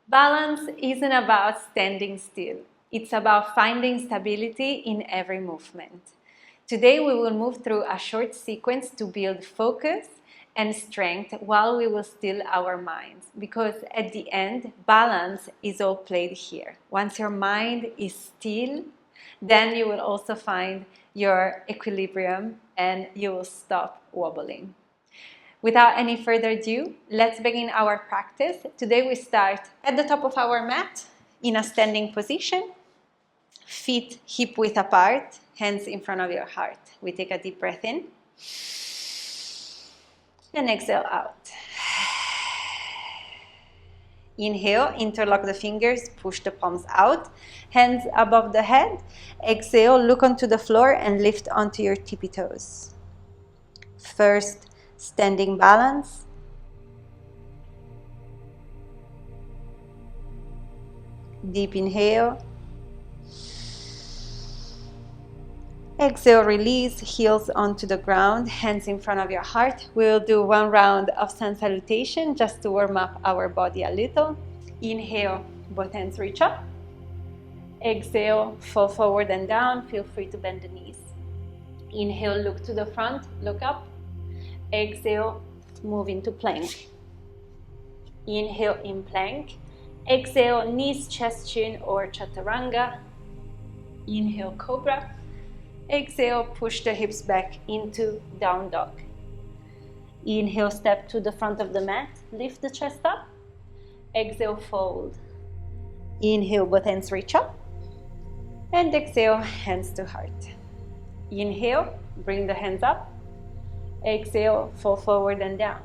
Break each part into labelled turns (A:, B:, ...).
A: Balance isn't about standing still. It's about finding stability in every movement. Today we will move through a short sequence to build focus and strength while we will still our minds, because at the end, balance is all played here. Once your mind is still, then you will also find your equilibrium and you will stop wobbling. Without any further ado, let's begin our practice. Today we start at the top of our mat in a standing position, feet hip width apart, hands in front of your heart. We take a deep breath in and exhale out. Inhale, interlock the fingers, push the palms out, hands above the head. Exhale, look onto the floor and lift onto your tippy toes. First, standing balance. Deep inhale. Exhale, release, heels onto the ground, hands in front of your heart. We'll do one round of sun salutation just to warm up our body a little. Inhale, both hands reach up. Exhale, fall forward and down. Feel free to bend the knees. Inhale, look to the front, look up. Exhale, move into plank. Inhale in plank. Exhale, knees, chest, chin or chaturanga. Inhale, cobra. Exhale, push the hips back into down dog. Inhale, step to the front of the mat, lift the chest up. Exhale, fold. Inhale, both hands reach up. And exhale, hands to heart. Inhale, bring the hands up. Exhale, fall forward and down.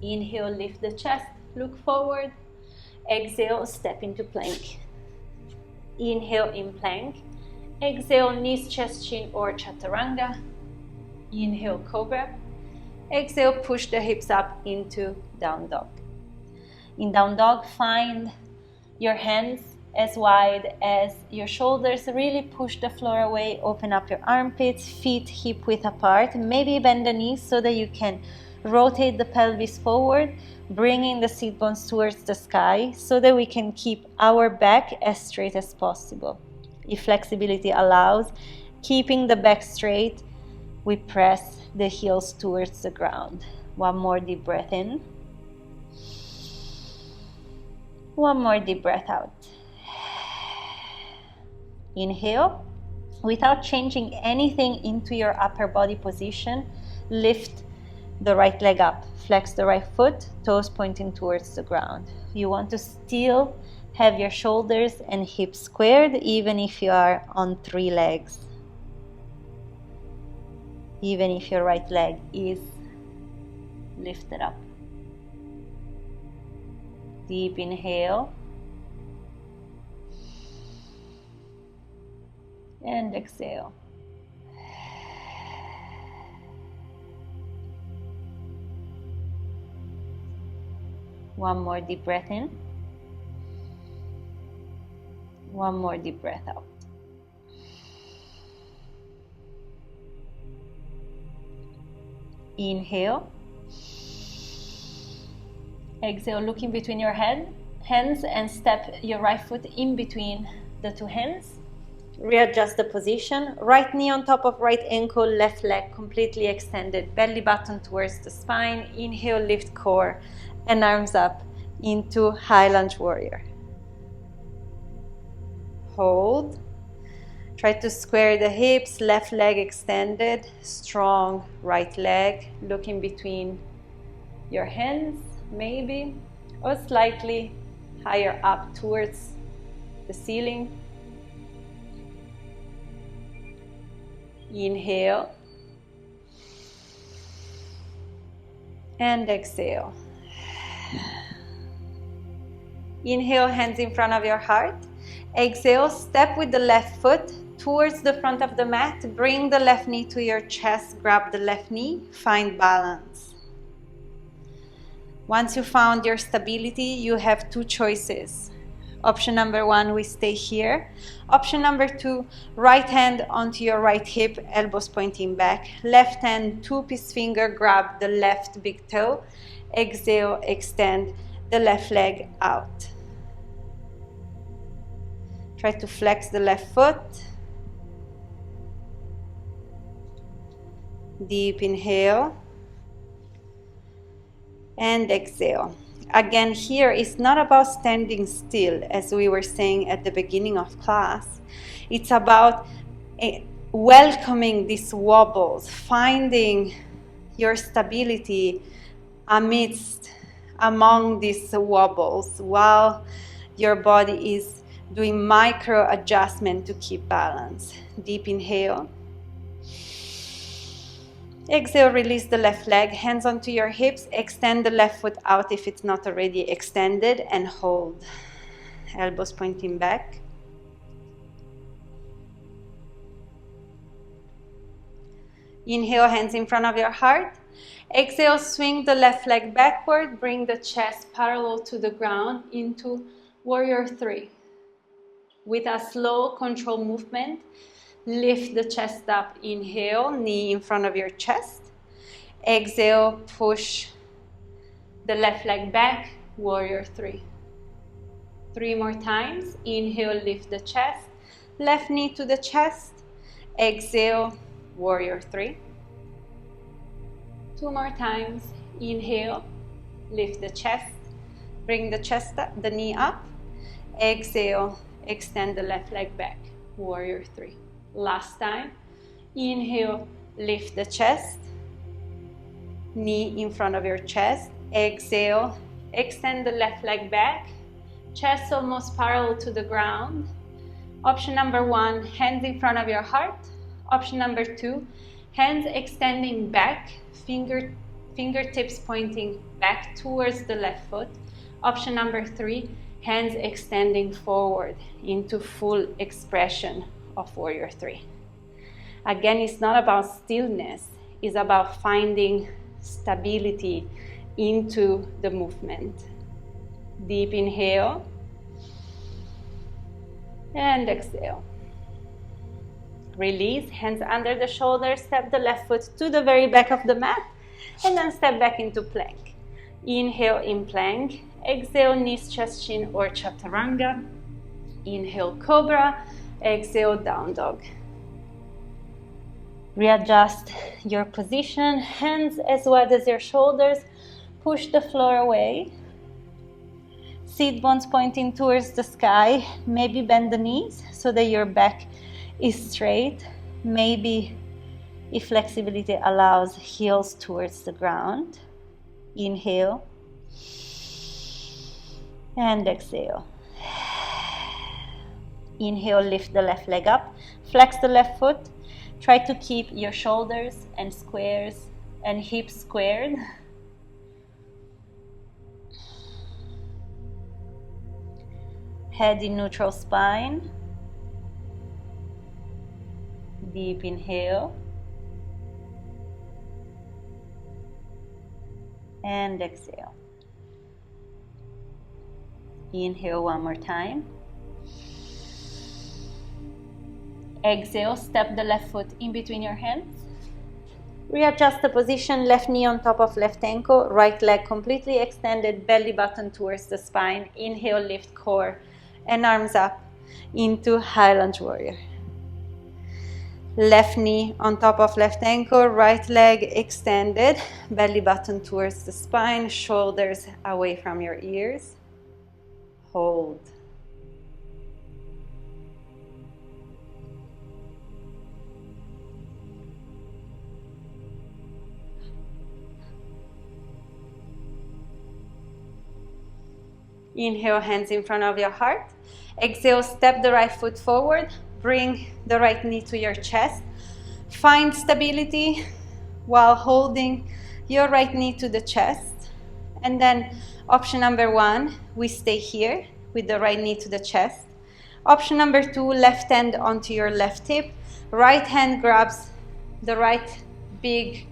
A: Inhale, lift the chest, look forward. Exhale, step into plank. Inhale in plank. Exhale, knees, chest, chin or chaturanga. Inhale, cobra. Exhale, push the hips up into down dog. In down dog, find your hands as wide as your shoulders. Really push the floor away, open up your armpits, feet hip width apart. Maybe bend the knees so that you can rotate the pelvis forward, bringing the sit bones towards the sky so that we can keep our back as straight as possible. If flexibility allows, keeping the back straight, we press the heels towards the ground. One more deep breath in. One more deep breath out. Inhale. Without changing anything into your upper body position, lift the right leg up. Flex the right foot, toes pointing towards the ground. You want to still have your shoulders and hips squared, even if you are on 3 legs. Even if your right leg is lifted up. Deep inhale. And exhale. One more deep breath in. One more deep breath out. Inhale. Exhale, look in between your hands and step your right foot in between the 2 hands. Readjust the position. Right knee on top of right ankle, left leg completely extended. Belly button towards the spine. Inhale, lift core and arms up into high lunge warrior. Hold. Try to square the hips, left leg extended, strong right leg. Look in between your hands, maybe, or slightly higher up towards the ceiling. Inhale. And exhale. Inhale, hands in front of your heart. Exhale, step with the left foot towards the front of the mat. Bring the left knee to your chest. Grab the left knee. Find balance. Once you found your stability, you have 2 choices. Option number 1, we stay here. Option number 2, right hand onto your right hip, elbows pointing back. Left hand, 2-piece finger, grab the left big toe. Exhale, extend the left leg out. Try to flex the left foot. Deep inhale. And exhale. Again, here it's not about standing still, as we were saying at the beginning of class. It's about welcoming these wobbles, finding your stability among these wobbles while your body is doing micro adjustment to keep balance. Deep inhale. Exhale, release the left leg, hands onto your hips, extend the left foot out if it's not already extended, and hold. Elbows pointing back. Inhale, hands in front of your heart. Exhale, swing the left leg backward, bring the chest parallel to the ground into Warrior 3. With a slow, controlled movement, lift the chest up. Inhale, knee in front of your chest. Exhale, push the left leg back, Warrior 3. 3 more times. Inhale, lift the chest. Left knee to the chest. Exhale, Warrior 3. 2 more times. Inhale, lift the chest. Bring the chest up, the knee up. Exhale, extend the left leg back, Warrior 3. Last time. Inhale, lift the chest. Knee in front of your chest. Exhale, extend the left leg back. Chest almost parallel to the ground. Option number 1, hands in front of your heart. Option number 2, hands extending back, fingertips pointing back towards the left foot. Option number 3, hands extending forward into full expression of Warrior 3. Again, it's not about stillness, it's about finding stability into the movement. Deep inhale and exhale. Release, hands under the shoulders, step the left foot to the very back of the mat, and then step back into plank. Inhale in plank, exhale knees, chest, chin, or chaturanga. Inhale cobra, exhale down dog. Readjust your position, hands as wide as your shoulders, push the floor away. Seat bones pointing towards the sky, maybe bend the knees so that your back is straight. Maybe, if flexibility allows, heels towards the ground. Inhale and exhale. Inhale, lift the left leg up, flex the left foot. Try to keep your shoulders and squares and hips squared. Head in neutral spine. Deep inhale. And exhale. Inhale one more time. Exhale, step the left foot in between your hands. Readjust the position, left knee on top of left ankle, right leg completely extended, belly button towards the spine. Inhale, lift core and arms up into High Lunge Warrior. Left knee on top of left ankle, right leg extended, belly button towards the spine, shoulders away from your ears. Hold. Inhale, hands in front of your heart. Exhale, step the right foot forward. Bring the right knee to your chest. Find stability while holding your right knee to the chest. And then option number 1, we stay here with the right knee to the chest. Option number 2, left hand onto your left hip. Right hand grabs the right big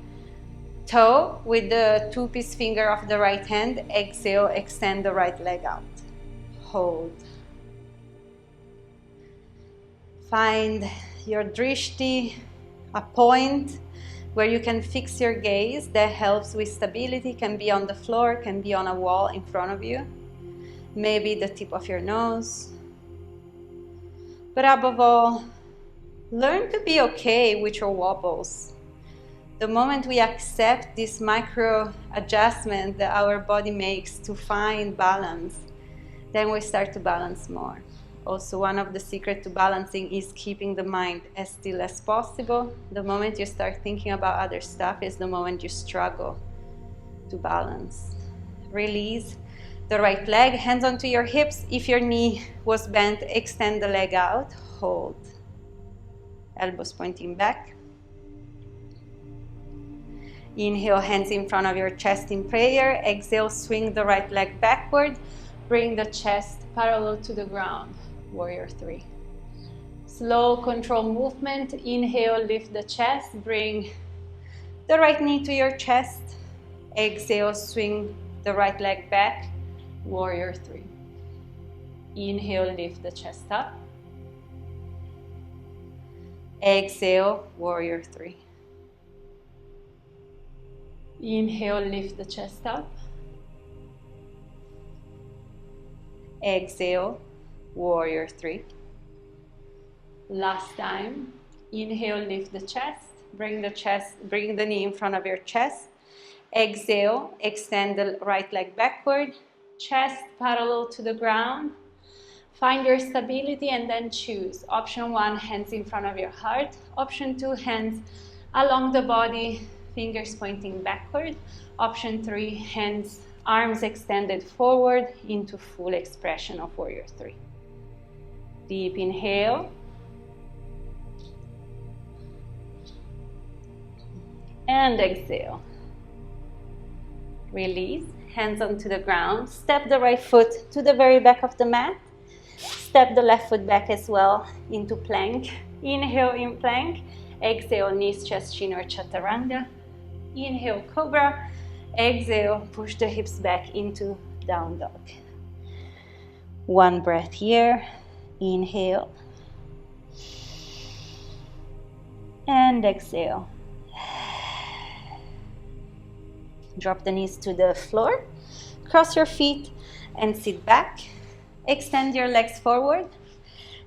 A: toe with the 2-piece finger of the right hand. Exhale, extend the right leg out. Hold. Find your drishti, a point where you can fix your gaze that helps with stability. Can be on the floor, can be on a wall in front of you. Maybe the tip of your nose. But above all, learn to be okay with your wobbles. The moment we accept this micro adjustment that our body makes to find balance, then we start to balance more. Also, one of the secrets to balancing is keeping the mind as still as possible. The moment you start thinking about other stuff is the moment you struggle to balance. Release the right leg, hands onto your hips. If your knee was bent, extend the leg out, hold. Elbows pointing back. Inhale, hands in front of your chest in prayer. Exhale, swing the right leg backward. Bring the chest parallel to the ground. Warrior 3. Slow, controlled movement. Inhale, lift the chest. Bring the right knee to your chest. Exhale, swing the right leg back. Warrior 3. Inhale, lift the chest up. Exhale, Warrior 3. Inhale, lift the chest up. Exhale, Warrior 3. Last time. Inhale, lift the chest. Bring the knee in front of your chest. Exhale, extend the right leg backward. Chest parallel to the ground. Find your stability and then choose. Option 1, hands in front of your heart. Option 2, hands along the body, fingers pointing backward. Option 3, arms extended forward into full expression of Warrior 3. Deep inhale. And exhale. Release, hands onto the ground. Step the right foot to the very back of the mat. Step the left foot back as well into plank. Inhale in plank. Exhale, knees, chest, chin or chaturanga. Inhale, cobra. Exhale, push the hips back into down dog. One breath here. Inhale. And exhale. Drop the knees to the floor. Cross your feet and sit back. Extend your legs forward.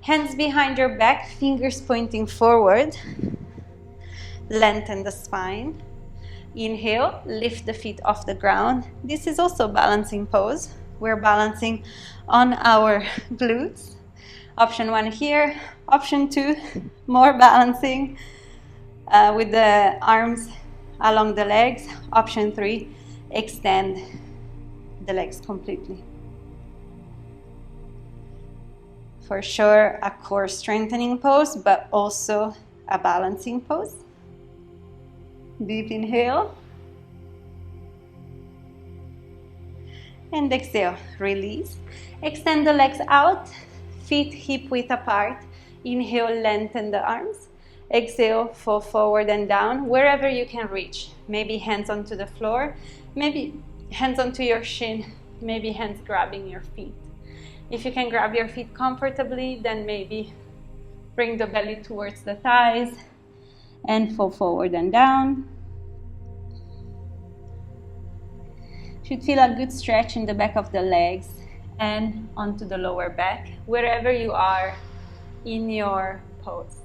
A: Hands behind your back, fingers pointing forward. Lengthen the spine. Inhale, lift the feet off the ground. This is also balancing pose. We're balancing on our glutes. Option 1 here. Option 2, more balancing with the arms along the legs. Option 3, extend the legs completely. For sure, a core strengthening pose, but also a balancing pose. Deep inhale. And exhale, release. Extend the legs out, feet hip width apart. Inhale, lengthen the arms. Exhale, fall forward and down, wherever you can reach. Maybe hands onto the floor, maybe hands onto your shin, maybe hands grabbing your feet. If you can grab your feet comfortably, then maybe bring the belly towards the thighs and fall forward and down. Should feel a good stretch in the back of the legs and onto the lower back, wherever you are in your pose.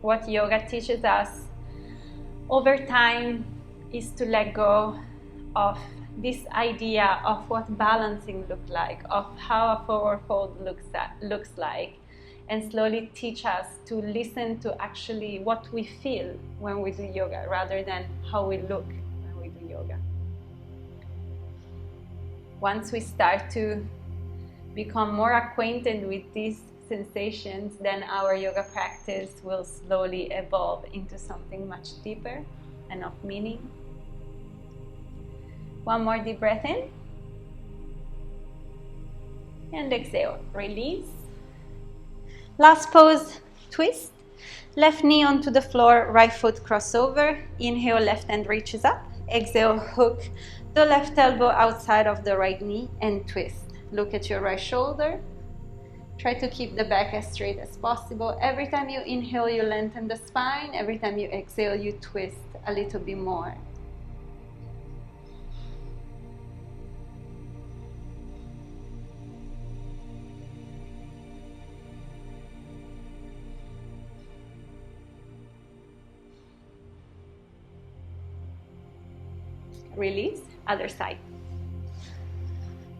A: What yoga teaches us over time is to let go of this idea of what balancing looks like, of how a forward fold looks like, and slowly teach us to listen to actually what we feel when we do yoga rather than how we look when we do yoga. Once we start to become more acquainted with these sensations, then our yoga practice will slowly evolve into something much deeper and of meaning. One more deep breath in. And exhale, release. Last pose, twist. Left knee onto the floor, right foot crossover. Inhale, left hand reaches up. Exhale, hook the left elbow outside of the right knee and twist. Look at your right shoulder. Try to keep the back as straight as possible. Every time you inhale, you lengthen the spine. Every time you exhale, you twist a little bit more. Release, other side.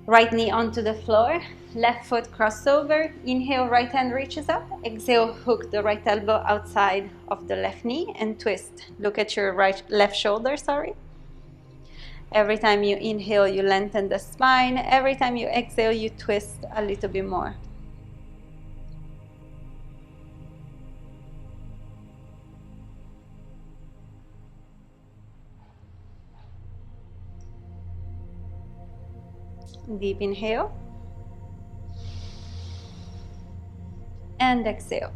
A: Right knee onto the floor, left foot crossover. Inhale, right hand reaches up. Exhale, hook the right elbow outside of the left knee and twist. Look at your left shoulder, sorry. Every time you inhale, you lengthen the spine. Every time you exhale, you twist a little bit more. Deep inhale. And exhale.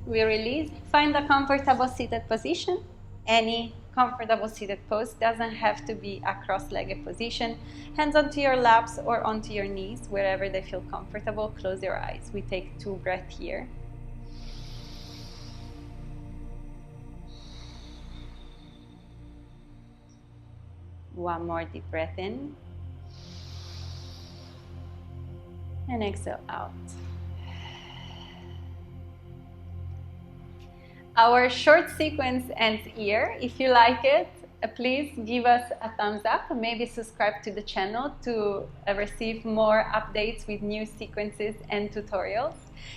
A: We release. Find a comfortable seated position. Any comfortable seated pose doesn't have to be a cross-legged position. Hands onto your laps or onto your knees, wherever they feel comfortable. Close your eyes. We take 2 breaths here. One more deep breath in. And exhale out. Our short sequence ends here. If you like it, please give us a thumbs up. Maybe subscribe to the channel to receive more updates with new sequences and tutorials.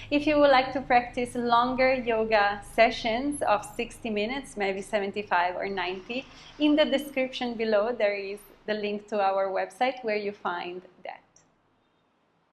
A: If you would like to practice longer yoga sessions of 60 minutes, maybe 75 or 90, in the description below there is the link to our website where you find that.